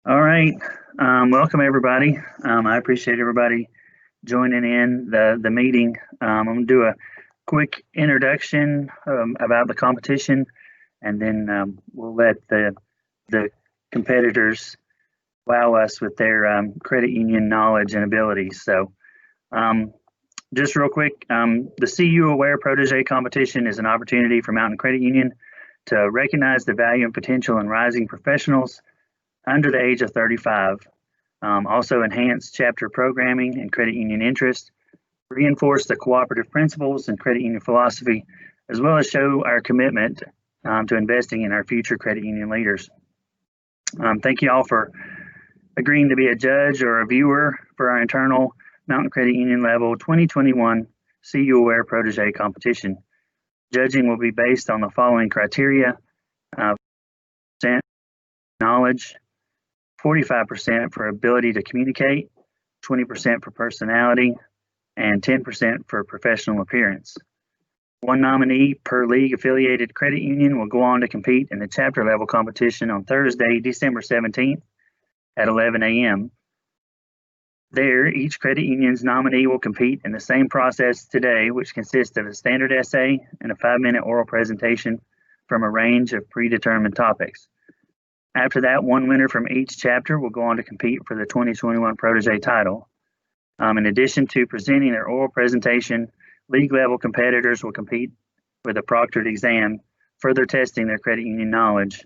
All right. Welcome everybody. I appreciate everybody joining in the meeting. I'm going to do a quick introduction about the competition, and then we'll let the competitors wow us with their credit union knowledge and abilities. So, just real quick, the CUaware Protégé Competition is an opportunity for Mountain Credit Union to recognize the value and potential in rising professionals under the age of 35, also enhance chapter programming and credit union interest, reinforce the cooperative principles and credit union philosophy, as well as show our commitment to investing in our future credit union leaders. Thank you all for agreeing to be a judge or a viewer for our internal Mountain Credit Union Level 2021 CUaware Protégé Competition. Judging will be based on the following criteria: knowledge, 45% for ability to communicate, 20% for personality, and 10% for professional appearance. One nominee per league affiliated credit union will go on to compete in the chapter level competition on Thursday, December 17th at 11 a.m. There, each credit union's nominee will compete in the same process today, which consists of a standard essay and a 5-minute oral presentation from a range of predetermined topics. After that, one winner from each chapter will go on to compete for the 2021 Protégé title. In addition to presenting their oral presentation, league level competitors will compete with a proctored exam, further testing their credit union knowledge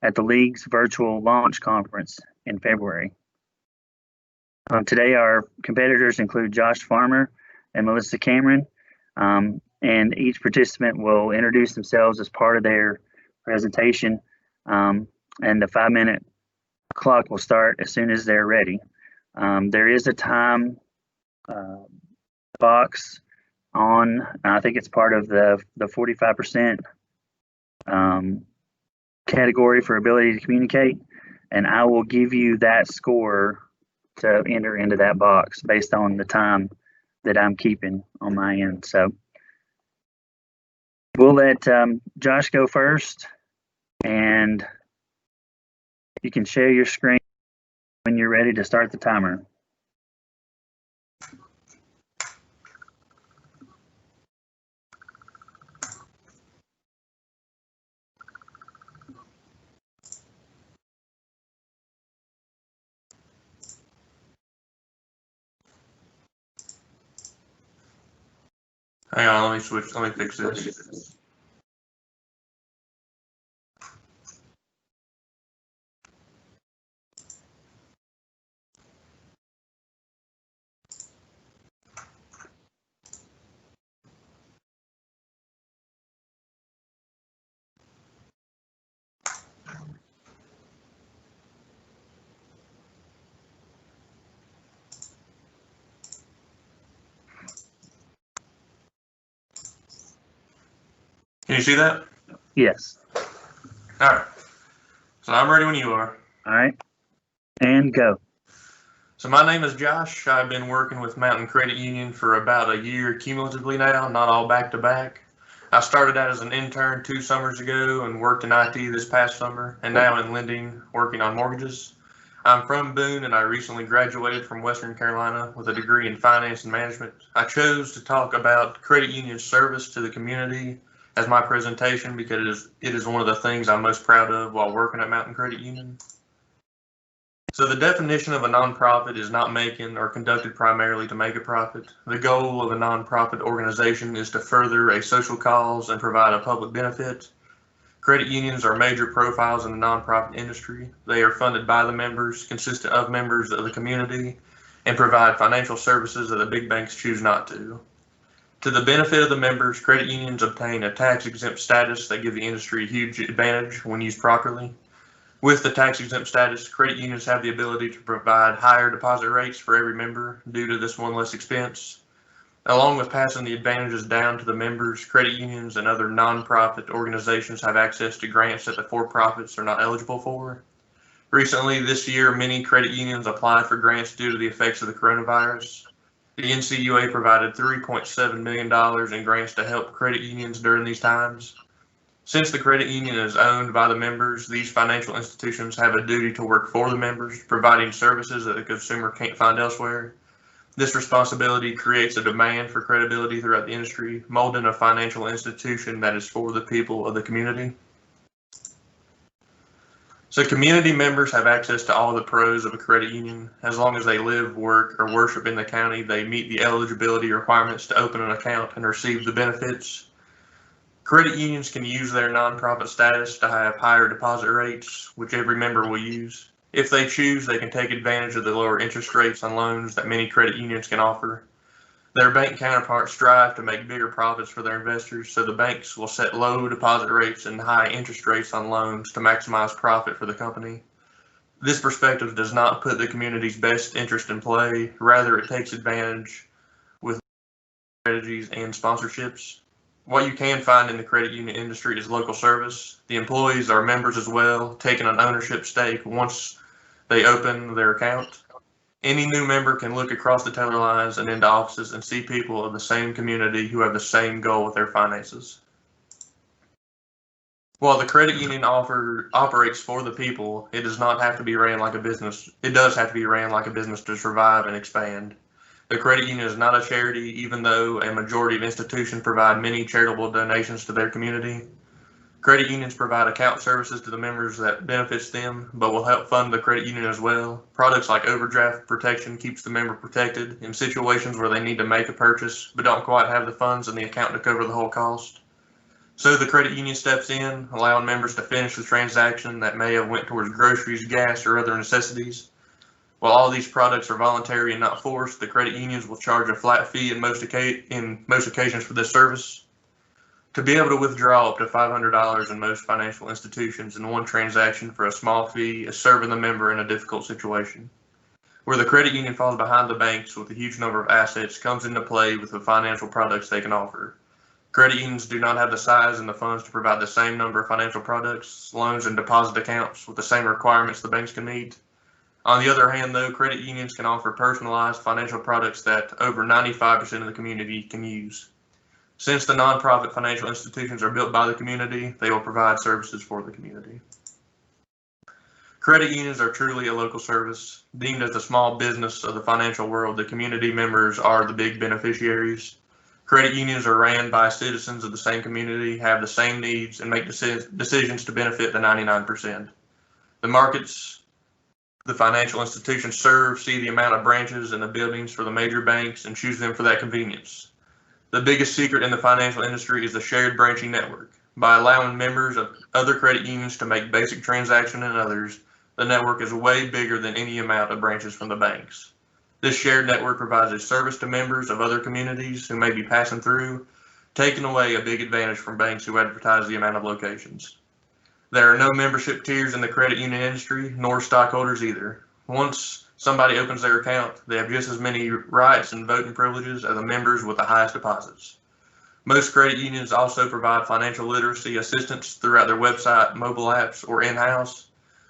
at the league's virtual launch conference in February. Today, our competitors include Josh Farmer and Melissa Cameron, and each participant will introduce themselves as part of their presentation. And the 5-minute clock will start as soon as they're ready. There is a time box on, I think it's part of the 45% category for ability to communicate, and I will give you that score to enter into that box based on the time that I'm keeping on my end. So we'll let Josh go first, and you can share your screen when you're ready to start the timer. Hang on, let me fix this. Can you see that? Yes. All right. So I'm ready when you are. All right. And go. So my name is Josh. I've been working with Mountain Credit Union for about a year cumulatively now, not all back to back. I started out as an intern 2 summers ago and worked in IT this past summer, and now in lending, working on mortgages. I'm from Boone, and I recently graduated from Western Carolina with a degree in finance and management. I chose to talk about credit union service to the community as my presentation because it is one of the things I'm most proud of while working at Mountain Credit Union. So the definition of a nonprofit is not making or conducted primarily to make a profit. The goal of a nonprofit organization is to further a social cause and provide a public benefit. Credit unions are major profiles in the nonprofit industry. They are funded by the members, consist of members of the community, and provide financial services that the big banks choose not to. To the benefit of the members, credit unions obtain a tax-exempt status that gives the industry a huge advantage when used properly. With the tax-exempt status, credit unions have the ability to provide higher deposit rates for every member due to this one less expense. Along with passing the advantages down to the members, credit unions and other nonprofit organizations have access to grants that the for-profits are not eligible for. Recently, this year, many credit unions applied for grants due to the effects of the coronavirus. The NCUA provided $3.7 million in grants to help credit unions during these times. Since the credit union is owned by the members, these financial institutions have a duty to work for the members, providing services that the consumer can't find elsewhere. This responsibility creates a demand for credibility throughout the industry, molding a financial institution that is for the people of the community. So community members have access to all the pros of a credit union. As long as they live, work, or worship in the county, they meet the eligibility requirements to open an account and receive the benefits. Credit unions can use their nonprofit status to have higher deposit rates, which every member will use. If they choose, they can take advantage of the lower interest rates on loans that many credit unions can offer. Their bank counterparts strive to make bigger profits for their investors, so the banks will set low deposit rates and high interest rates on loans to maximize profit for the company. This perspective does not put the community's best interest in play. Rather, it takes advantage with strategies and sponsorships. What you can find in the credit union industry is local service. The employees are members as well, taking an ownership stake once they open their account. Any new member can look across the teller lines and into offices and see people of the same community who have the same goal with their finances. While the credit union operates for the people, it does not have to be ran like a business. It does have to be ran like a business to survive and expand. The credit union is not a charity, even though a majority of institutions provide many charitable donations to their community. Credit unions provide account services to the members that benefits them, but will help fund the credit union as well. Products like overdraft protection keeps the member protected in situations where they need to make a purchase, but don't quite have the funds in the account to cover the whole cost. So the credit union steps in, allowing members to finish the transaction that may have went towards groceries, gas, or other necessities. While all these products are voluntary and not forced, the credit unions will charge a flat fee in most occasions for this service. To be able to withdraw up to $500 in most financial institutions in one transaction for a small fee is serving the member in a difficult situation. Where the credit union falls behind the banks with a huge number of assets comes into play with the financial products they can offer. Credit unions do not have the size and the funds to provide the same number of financial products, loans, and deposit accounts with the same requirements the banks can meet. On the other hand, though, credit unions can offer personalized financial products that over 95% of the community can use. Since the nonprofit financial institutions are built by the community, they will provide services for the community. Credit unions are truly a local service. Deemed as the small business of the financial world, the community members are the big beneficiaries. Credit unions are ran by citizens of the same community, have the same needs, and make decisions to benefit the 99%. The markets the financial institutions serve see the amount of branches in the buildings for the major banks and choose them for that convenience. The biggest secret in the financial industry is the shared branching network. By allowing members of other credit unions to make basic transactions and others, the network is way bigger than any amount of branches from the banks. This shared network provides a service to members of other communities who may be passing through, taking away a big advantage from banks who advertise the amount of locations. There are no membership tiers in the credit union industry, nor stockholders either. Once somebody opens their account, they have just as many rights and voting privileges as the members with the highest deposits. Most credit unions also provide financial literacy assistance throughout their website, mobile apps, or in-house.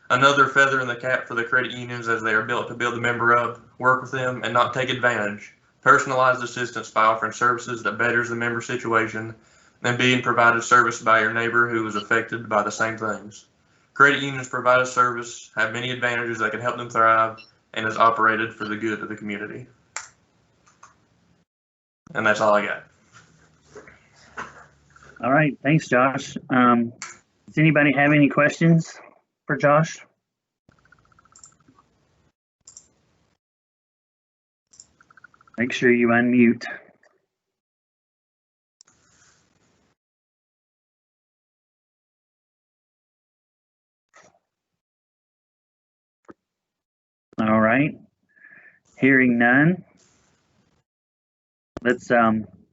Another feather in the cap for the credit unions as they are built to build the member up, work with them, and not take advantage. Personalized assistance by offering services that betters the member situation and being provided service by your neighbor who is affected by the same things. Credit unions provide a service, have many advantages that can help them thrive, and is operated for the good of the community. And that's all I got. All right, thanks, Josh. Does anybody have any questions for Josh? Make sure you unmute. All right, hearing none, let's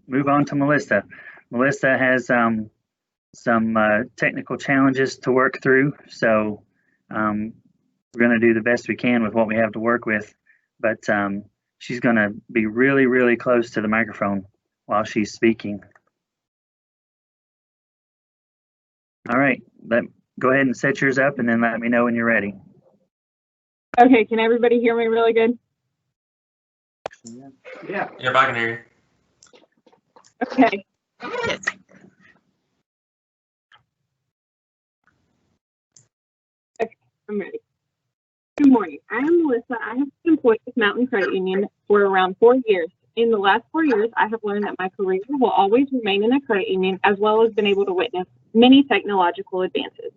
move on to Melissa. Melissa has some technical challenges to work through, so we're going to do the best we can with what we have to work with, but she's going to be really, really close to the microphone while she's speaking. All right, go ahead and set yours up and then let me know when you're ready. Okay, can everybody hear me really good? Yeah. Yep, I can hear you. Okay. Yes. I'm ready. Good morning. I am Melissa. I have been employed with Mountain Credit Union for around 4 years. In the last 4 years, I have learned that my career will always remain in a credit union, as well as been able to witness many technological advances.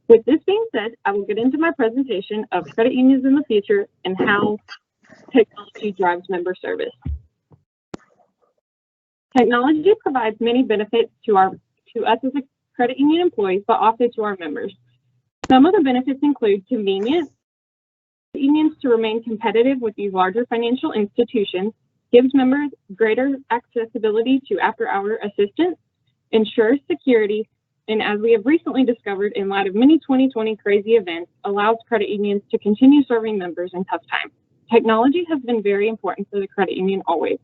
With this being said, I will get into my presentation of credit unions in the future and how technology drives member service. Technology provides many benefits to us as a credit union employees, but also to our members. Some of the benefits include convenience. Unions to remain competitive with these larger financial institutions, gives members greater accessibility to after-hour assistance, ensures security, and as we have recently discovered in light of many 2020 crazy events, allows credit unions to continue serving members in tough times. Technology has been very important for the credit union always,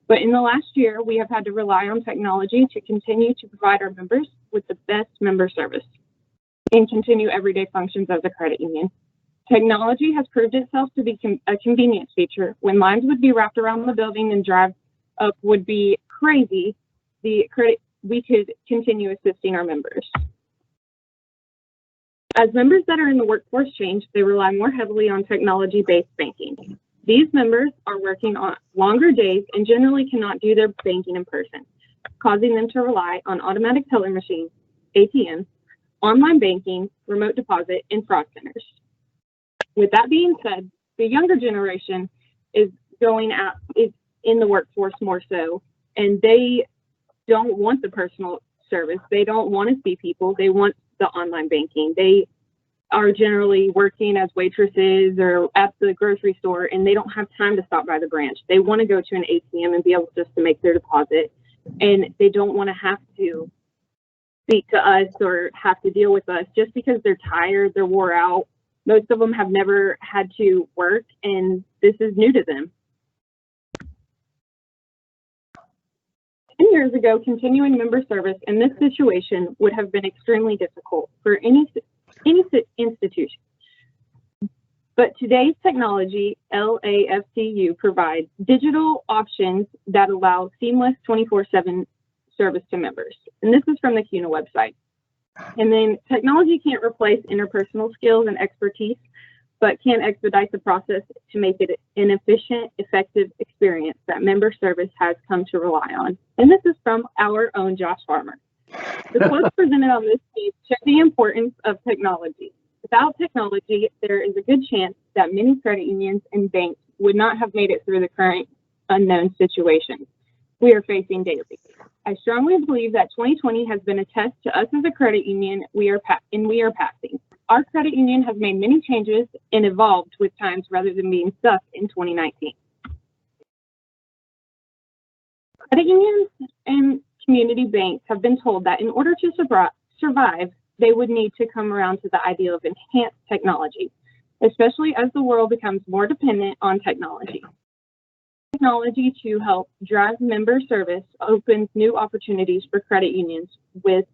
but in the last year, we have had to rely on technology to continue to provide our members with the best member service and continue everyday functions as a credit union. Technology has proved itself to be a convenience feature. When lines would be wrapped around the building and drive up would be crazy, we could continue assisting our members. As members that are in the workforce change, they rely more heavily on technology-based banking. These members are working on longer days and generally cannot do their banking in person, causing them to rely on automatic teller machines, ATMs, online banking, remote deposit, and fraud centers. With that being said, the younger generation is in the workforce more so, and they don't want the personal service. They don't want to see people. They want the online banking. They are generally working as waitresses or at the grocery store, and they don't have time to stop by the branch. They want to go to an ATM and be able just to make their deposit, and they don't want to have to speak to us or have to deal with us just because they're tired, they're wore out. Most of them have never had to work, and this is new to them. 10 years ago, continuing member service in this situation would have been extremely difficult for any institution. But today's technology, LAFCU, provides digital options that allow seamless 24/7 service to members. And this is from the CUNA website. And then technology can't replace interpersonal skills and expertise, but can expedite the process to make it an efficient, effective experience that member service has come to rely on. And this is from our own Josh Farmer. The quotes presented on this page show the importance of technology. Without technology, there is a good chance that many credit unions and banks would not have made it through the current unknown situations we are facing daily. I strongly believe that 2020 has been a test to us as a credit union we are passing. Our credit union has made many changes and evolved with times rather than being stuck in 2019. Credit unions and community banks have been told that in order to survive, they would need to come around to the idea of enhanced technology, especially as the world becomes more dependent on technology. Technology to help drive member service opens new opportunities for credit unions with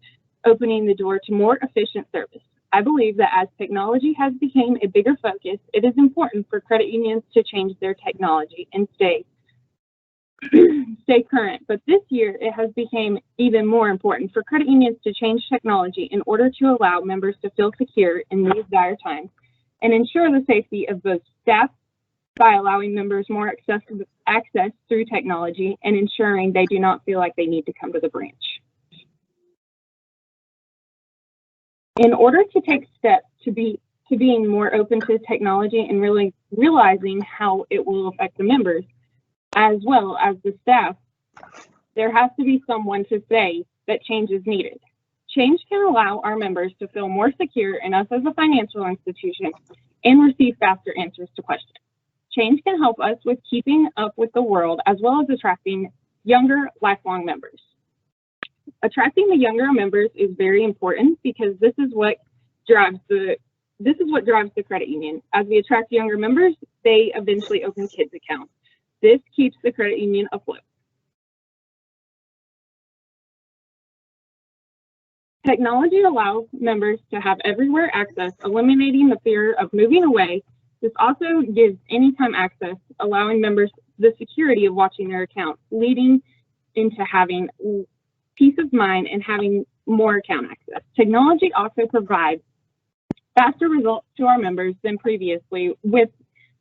opening the door to more efficient service. I believe that as technology has become a bigger focus, it is important for credit unions to change their technology and stay current. But this year, it has become even more important for credit unions to change technology in order to allow members to feel secure in these dire times and ensure the safety of both staff by allowing members more access through technology and ensuring they do not feel like they need to come to the branch. In order to take steps to being more open to technology and really realizing how it will affect the members as well as the staff, there has to be someone to say that change is needed. Change can allow our members to feel more secure in us as a financial institution and receive faster answers to questions. Change can help us with keeping up with the world as well as attracting younger, lifelong members. Attracting the younger members is very important because this is what drives the credit union. As we attract younger members, they eventually open kids accounts. This keeps the credit union afloat. Technology allows members to have everywhere access, eliminating the fear of moving away. This also gives anytime access, allowing members the security of watching their account, leading into having peace of mind and having more account access. Technology also provides faster results to our members than previously, with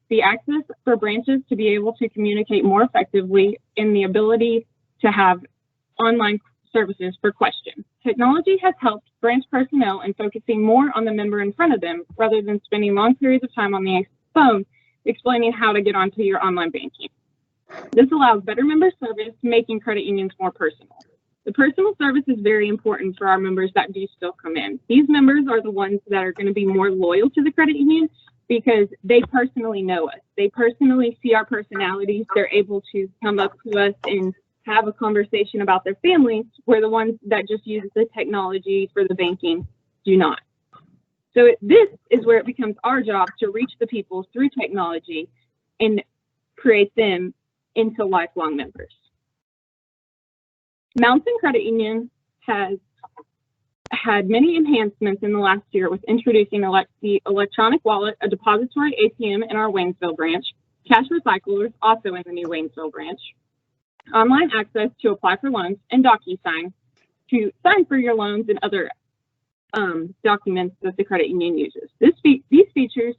the access for branches to be able to communicate more effectively and the ability to have online services for questions. Technology has helped branch personnel in focusing more on the member in front of them rather than spending long periods of time on the phone explaining how to get onto your online banking. This allows better member service, making credit unions more personal. The personal service is very important for our members that do still come in. These members are the ones that are going to be more loyal to the credit union because they personally know us. They personally see our personalities. They're able to come up to us and have a conversation about their families, where the ones that just use the technology for the banking do not. So this is where it becomes our job to reach the people through technology and create them into lifelong members. Mountain Credit Union has had many enhancements in the last year with introducing the electronic wallet, a depository ATM in our Waynesville branch, cash recyclers also in the new Waynesville branch, online access to apply for loans, and DocuSign to sign for your loans and other documents that the credit union uses. These features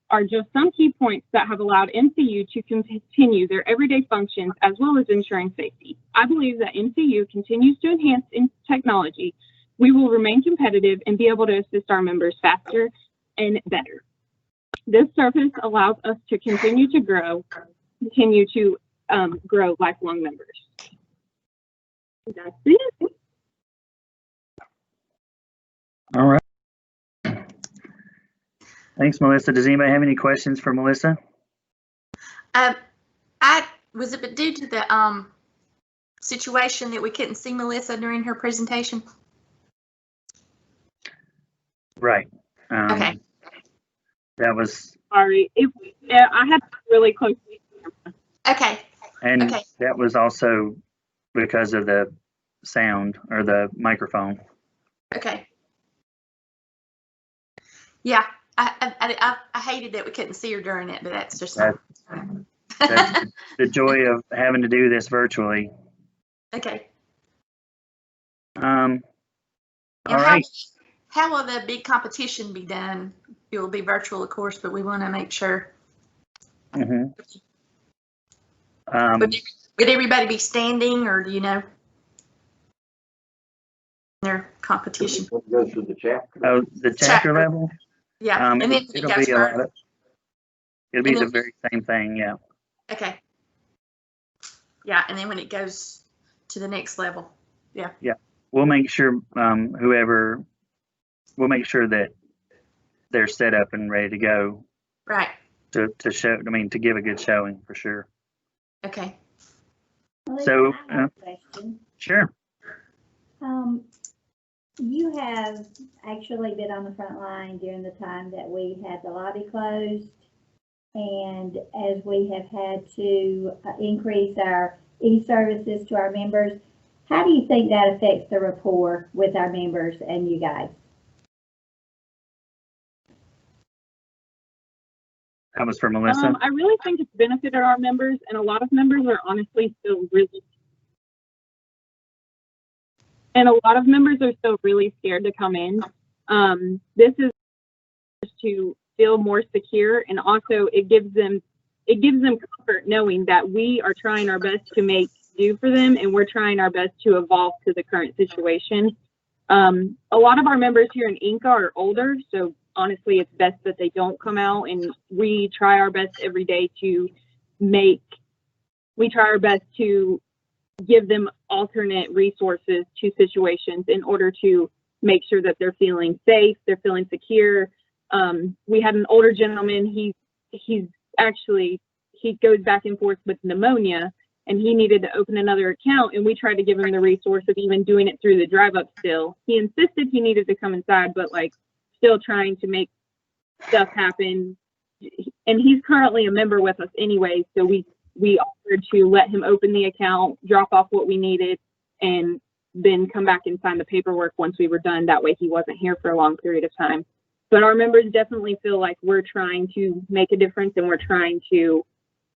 are just some key points that have allowed MCU to continue their everyday functions as well as ensuring safety. I believe that MCU continues to enhance in technology. We will remain competitive and be able to assist our members faster and better. This service allows us to continue to grow lifelong members. That's it. All right. Thanks, Melissa. Does anybody have any questions for Melissa? Was it due to the situation that we couldn't see Melissa during her presentation? Right. Okay. That was. Sorry, I had really close to the camera. Okay. And okay. That was also because of the sound or the microphone. Okay. Yeah, I hated that we couldn't see her during it, but that's just that's the joy of having to do this virtually. Okay. All right. How will the big competition be done? It will be virtual, of course, but we want to make sure. Mm-hmm. Would everybody be standing, or do you know their competition? Go through the chapter. Oh, the chapter level. Yeah, and then it'll be a lot of. It'll be the very same thing. Yeah. Okay. Yeah, and then when it goes to the next level. Yeah. Yeah, we'll make sure we'll make sure that they're set up and ready to go. Right. To show, to give a good showing for sure. Okay. Well, So, I have a question. Sure. You have actually been on the front line during the time that we had the lobby closed, and as we have had to increase our e-services to our members. How do you think that affects the rapport with our members and you guys? That was for Melissa. I really think it's benefited our members, and a lot of members are honestly still really scared to come in. This is to feel more secure, and also it gives them comfort knowing that we are trying our best to make do for them, and we're trying our best to evolve to the current situation. A lot of our members here in Inca are older, so honestly, it's best that they don't come out, and we try our best every day to give them alternate resources to situations in order to make sure that they're feeling safe, they're feeling secure. We had an older gentleman, he goes back and forth with pneumonia, and he needed to open another account, and we tried to give him the resource of even doing it through the drive-up still. He insisted he needed to come inside, but still trying to make stuff happen. And he's currently a member with us anyway, so we offered to let him open the account, drop off what we needed, and then come back and sign the paperwork once we were done. That way he wasn't here for a long period of time. But our members definitely feel like we're trying to make a difference, and we're trying to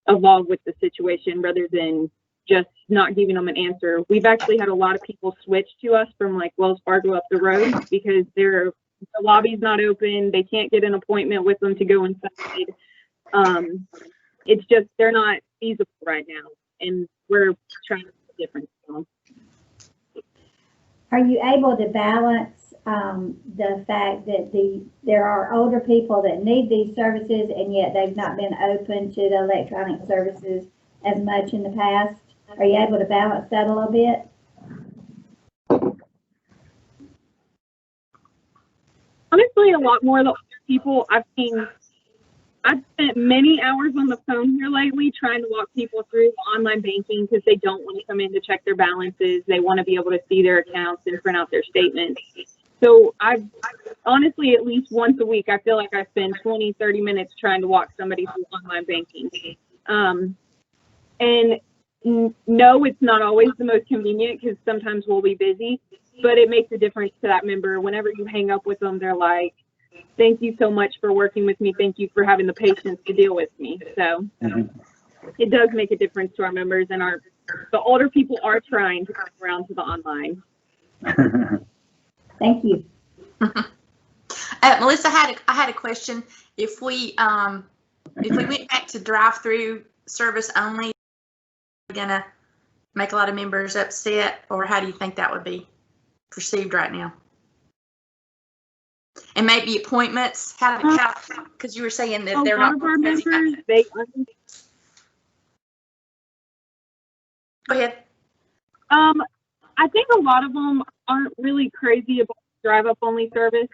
evolve with the situation rather than just not giving them an answer. We've actually had a lot of people switch to us from Wells Fargo up the road because they're the lobby's not open. They can't get an appointment with them to go inside. It's just, they're not feasible right now, and we're trying to make a difference. Are you able to balance the fact that there are older people that need these services, and yet they've not been open to the electronic services as much in the past? Are you able to balance that a little bit? Honestly, a lot more of the older people I've spent many hours on the phone here lately trying to walk people through online banking because they don't want to come in to check their balances. They want to be able to see their accounts and print out their statements. So I've honestly, at least once a week, I feel like I spend 20, 30 minutes trying to walk somebody through online banking. And no, it's not always the most convenient because sometimes we'll be busy, but it makes a difference to that member. Whenever you hang up with them, they're like, thank you so much for working with me. Thank you for having the patience to deal with me. So it does make a difference to our members, and the older people are trying to come around to the online. Thank you. Melissa, I had a question. If we went back to drive-through service only, are we gonna make a lot of members upset, or how do you think that would be perceived right now? And maybe appointments, because you were saying that they're not. A lot of our members, Go ahead. I think a lot of them aren't really crazy about drive-up only service,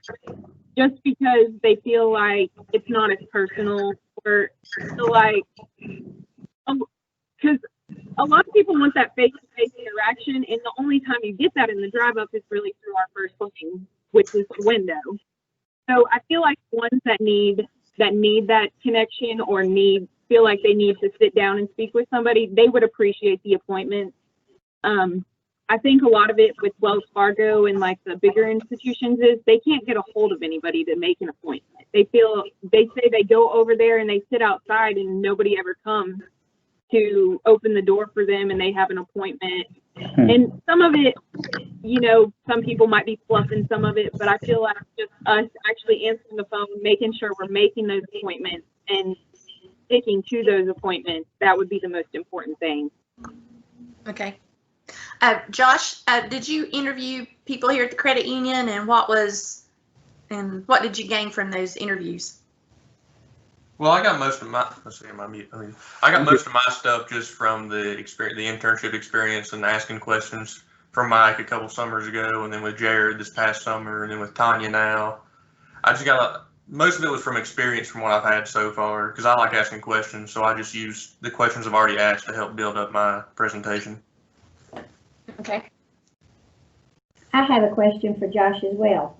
just because they feel like it's not as personal, or feel like, because a lot of people want that face-to-face interaction, and the only time you get that in the drive-up is really through our first lane, which is the window. So I feel like ones that need that connection, or feel like they need to sit down and speak with somebody, they would appreciate the appointment. I think a lot of it with Wells Fargo and like the bigger institutions is they can't get a hold of anybody to make an appointment. They say they go over there and they sit outside and nobody ever comes to open the door for them and they have an appointment. And some of it, some people might be fluffing some of it, but I feel like just us actually answering the phone, making sure we're making those appointments and sticking to those appointments, that would be the most important thing. Okay. Josh, did you interview people here at the credit union, and what did you gain from those interviews? Well, I got most of my, I got most of my stuff just from the internship experience and asking questions from Mike a couple summers ago, and then with Jared this past summer, and then with Tanya now. I just most of it was from experience from what I've had so far, because I like asking questions, so I just use the questions I've already asked to help build up my presentation. Okay. I have a question for Josh as well.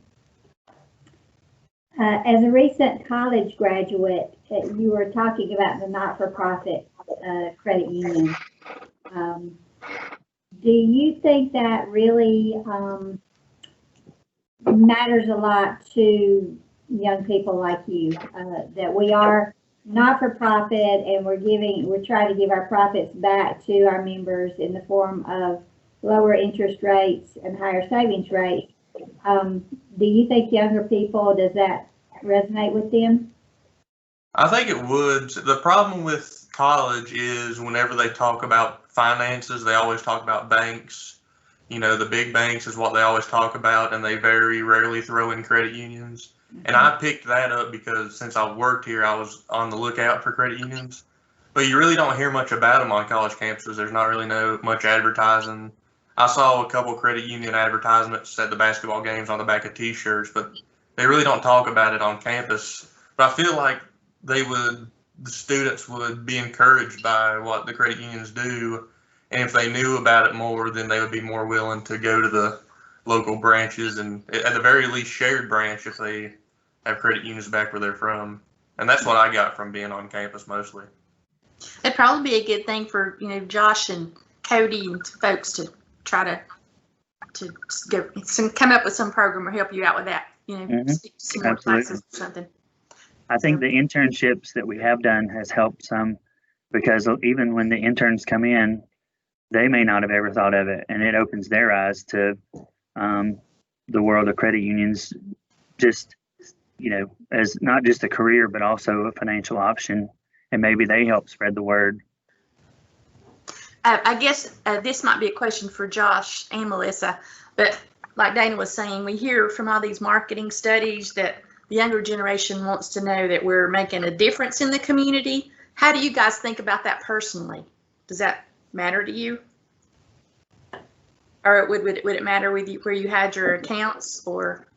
As a recent college graduate, you were talking about the not-for-profit credit union. Do you think that really matters a lot to young people like you, that we are not-for-profit and we're trying to give our profits back to our members in the form of lower interest rates and higher savings rates? Do you think younger people, does that resonate with them? I think it would. The problem with college is whenever they talk about finances, they always talk about banks. The big banks is what they always talk about, and they very rarely throw in credit unions. And I picked that up because since I've worked here, I was on the lookout for credit unions. But you really don't hear much about them on college campuses. There's not really much advertising. I saw a couple credit union advertisements at the basketball games on the back of T-shirts, but they really don't talk about it on campus. But I feel like the students would be encouraged by what the credit unions do, and if they knew about it more, then they would be more willing to go to the local branches, and at the very least shared branch if they have credit unions back where they're from. And that's what I got from being on campus mostly. It'd probably be a good thing for Josh and Cody and folks to try to come up with some program or help you out with that. Some more classes or something. I think the internships that we have done has helped some, because even when the interns come in, they may not have ever thought of it, and it opens their eyes to the world of credit unions just, as not just a career, but also a financial option. And maybe they help spread the word. I guess this might be a question for Josh and Melissa, but like Dana was saying, we hear from all these marketing studies that the younger generation wants to know that we're making a difference in the community. How do you guys think about that personally? Does that matter to you? Or would it matter with you where you had your accounts, or?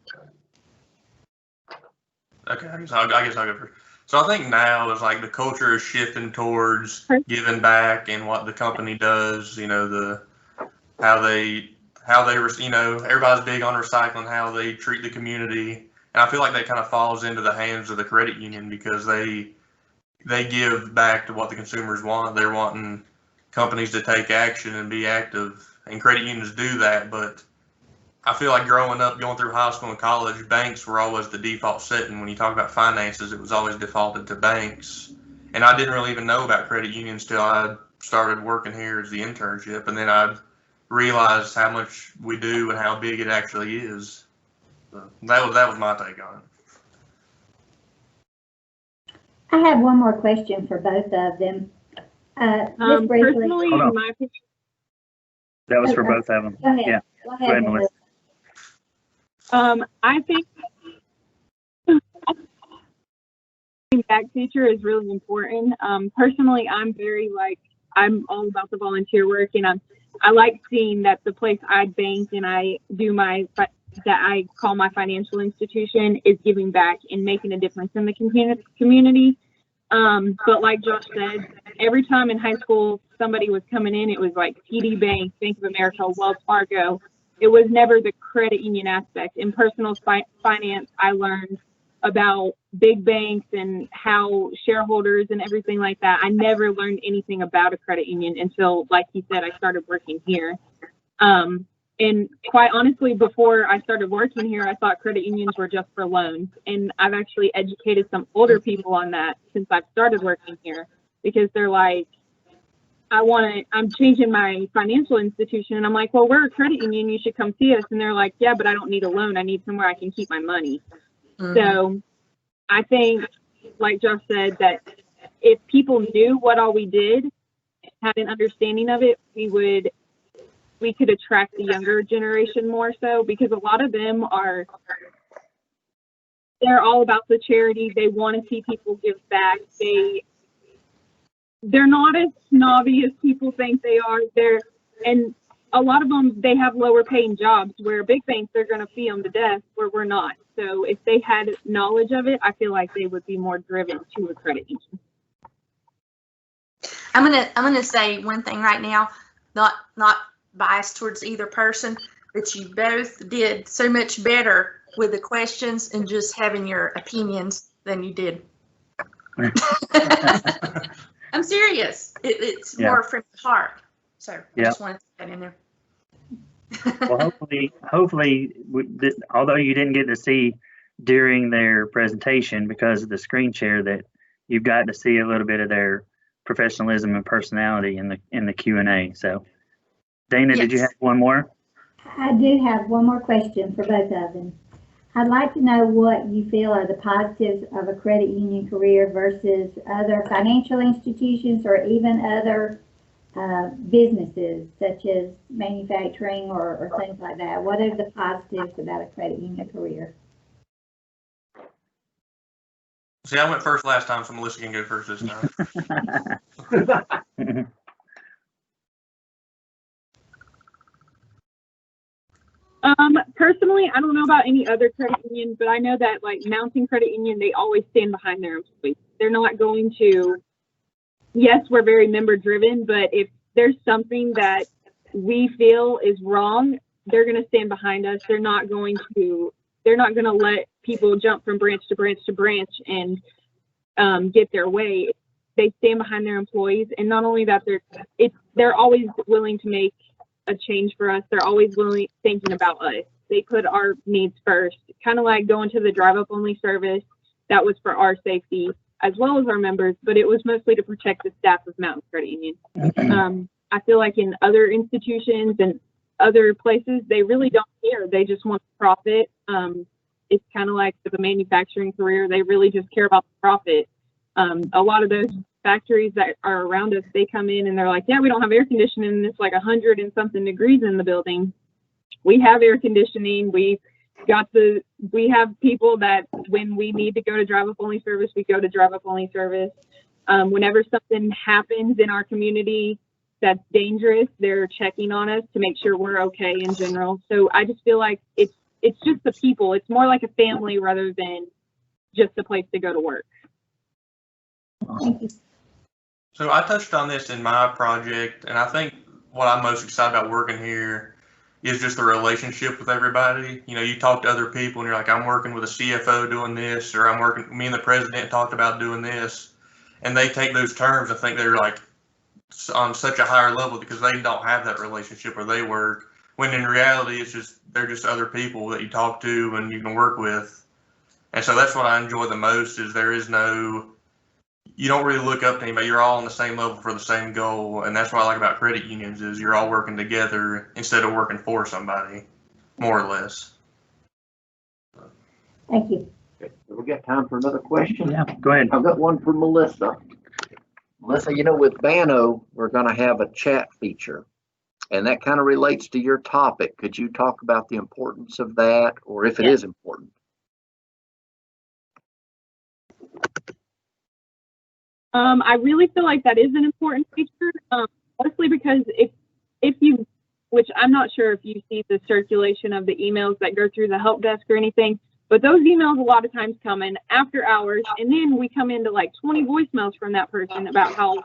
Okay, I guess I'll go first. So I think now is like the culture is shifting towards giving back and what the company does. How they everybody's big on recycling, how they treat the community, and I feel like that kind of falls into the hands of the credit union because they give back to what the consumers want. They're wanting companies to take action and be active, and credit unions do that. But I feel like growing up, going through high school and college, banks were always the default setting. When you talk about finances, it was always defaulted to banks. And I didn't really even know about credit unions till I started working here as the internship. And then I realized how much we do and how big it actually is. So that was my take on it. I have one more question for both of them. Just briefly. Personally, in my opinion, That was for both of them. Go ahead. Yeah. Go Go ahead, Melissa. I think giving back feature is really important. Personally, I'm all about the volunteer work, and I like seeing that the place I bank and I do that I call my financial institution is giving back and making a difference in the community. But like Josh said, every time in high school somebody was coming in, it was like TD Bank, Bank of America, Wells Fargo. It was never the credit union aspect. In personal finance, I learned about big banks and how shareholders and everything like that. I never learned anything about a credit union until, like he said, I started working here. And quite honestly, before I started working here, I thought credit unions were just for loans. And I've actually educated some older people on that since I've started working here, because they're like, I'm changing my financial institution. And I'm like, well, we're a credit union. You should come see us. And they're like, yeah, but I don't need a loan. I need somewhere I can keep my money. Mm-hmm. So I think, like Josh said, that if people knew what all we did, had an understanding of it, we could attract the younger generation more so, because a lot of them they're all about the charity. They want to see people give back. They're not as snobby as people think they are. And a lot of them, they have lower paying jobs, where big banks are going to fee them to death, where we're not. So if they had knowledge of it, I feel like they would be more driven to a credit union. I'm gonna say one thing right now, not biased towards either person, but you both did so much better with the questions and just having your opinions than you did. I'm serious. It's more from the heart. So I just wanted to put that in there. Well, hopefully, although you didn't get to see during their presentation because of the screen share, that you've got to see a little bit of their professionalism and personality in the Q&A. So, Dana, Did you have one more? I do have one more question for both of them. I'd like to know what you feel are the positives of a credit union career versus other financial institutions or even other businesses such as manufacturing or things like that. What are the positives about a credit union career? See, I went first last time, so Melissa can go first this time. Personally, I don't know about any other credit union, but I know that like Mountain Credit Union, they always stand behind their employees. They're not going to, yes, we're very member driven, but if there's something that we feel is wrong, they're going to stand behind us. They're not going to let people jump from branch to branch to branch and get their way. They stand behind their employees. And not only that, they're always willing to make a change for us. They're always thinking about us. They put our needs first, kind of like going to the drive-up only service. That was for our safety as well as our members, but it was mostly to protect the staff of Mountain Credit Union. I feel like in other institutions and other places, they really don't care. They just want to profit. it's kind of like the manufacturing career. They really just care about the profit. A lot of those factories that are around us, they come in and they're like, yeah, we don't have air conditioning, and it's like 100 and something degrees in the building. We have air conditioning. We have people that when we need to go to drive-up only service, we go to drive-up only service. Whenever something happens in our community that's dangerous, they're checking on us to make sure we're okay in general. So I just feel like it's just the people. It's more like a family rather than just a place to go to work. Thank you. So I touched on this in my project, and I think what I'm most excited about working here is just the relationship with everybody. You know, you talk to other people and you're like, I'm working with a CFO doing this, or me and the president talked about doing this. And they take those terms and think they're like on such a higher level because they don't have that relationship where they work. When in reality, they're just other people that you talk to and you can work with. And so that's what I enjoy the most is you don't really look up to anybody. You're all on the same level for the same goal. And that's what I like about credit unions is you're all working together instead of working for somebody, more or less. Thank you. Okay, so we got time for another question? Yeah, go ahead. I've got one for Melissa. Melissa, you know, with Banno, we're going to have a chat feature, and that kind of relates to your topic. Could you talk about the importance of that, or if it is important? I really feel like that is an important feature, mostly because if you, which I'm not sure if you see the circulation of the emails that go through the help desk or anything, but those emails a lot of times come in after hours, and then we come into like 20 voicemails from that person about how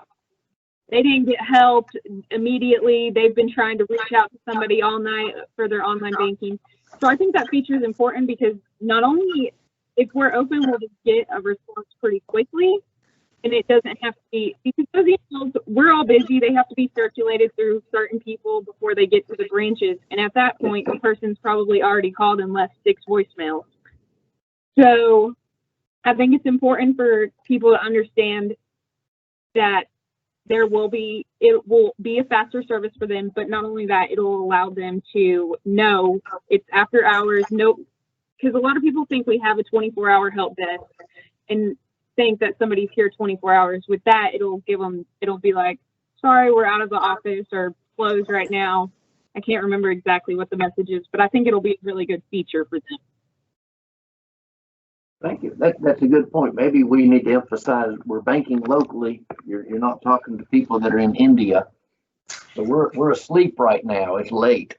they didn't get helped immediately. They've been trying to reach out to somebody all night for their online banking. So I think that feature is important because not only if we're open, we'll just get a response pretty quickly. And it doesn't have to be, because those emails, we're all busy. They have to be circulated through certain people before they get to the branches. And at that point, the person's probably already called and left 6 voicemails. So I think it's important for people to understand that it will be a faster service for them. But not only that, it'll allow them to know it's after hours. Because a lot of people think we have a 24-hour help desk and think that somebody's here 24 hours. With that, it'll be like, sorry, we're out of the office or closed right now. I can't remember exactly what the message is, but I think it'll be a really good feature for them. Thank you. That's a good point. Maybe we need to emphasize we're banking locally. You're not talking to people that are in India. So we're asleep right now. It's late.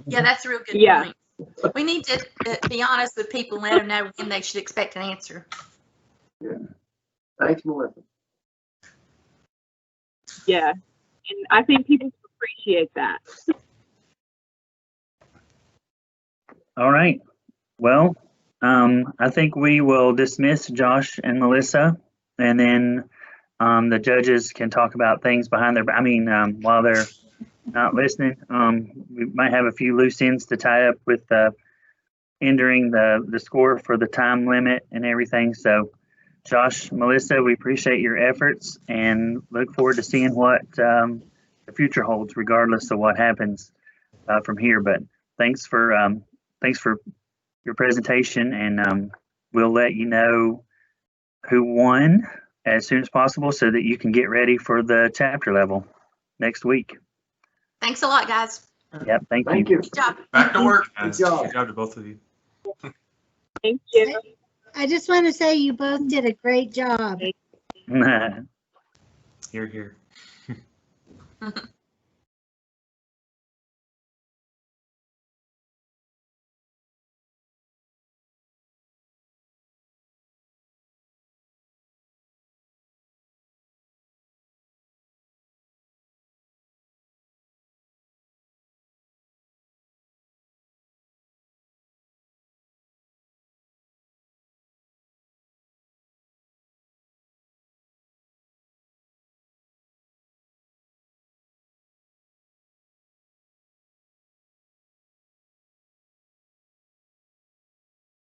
Yeah, that's a real good point. We need to be honest with people and let them know when they should expect an answer. Yeah. Thanks, Melissa. Yeah, and I think people appreciate that. All right. Well, I think we will dismiss Josh and Melissa, and then the judges can talk about things behind while they're not listening. We might have a few loose ends to tie up with entering the score for the time limit and everything. So, Josh, Melissa, we appreciate your efforts and look forward to seeing what the future holds, regardless of what happens from here. But thanks for your presentation, and we'll let you know who won as soon as possible so that you can get ready for the chapter level next week. Thanks a lot, guys. Yep, thank Thank you. you. Good job. Back to work. Good job. Good job to both of you. Thank you. I just want to say you both did a great job. Here, here.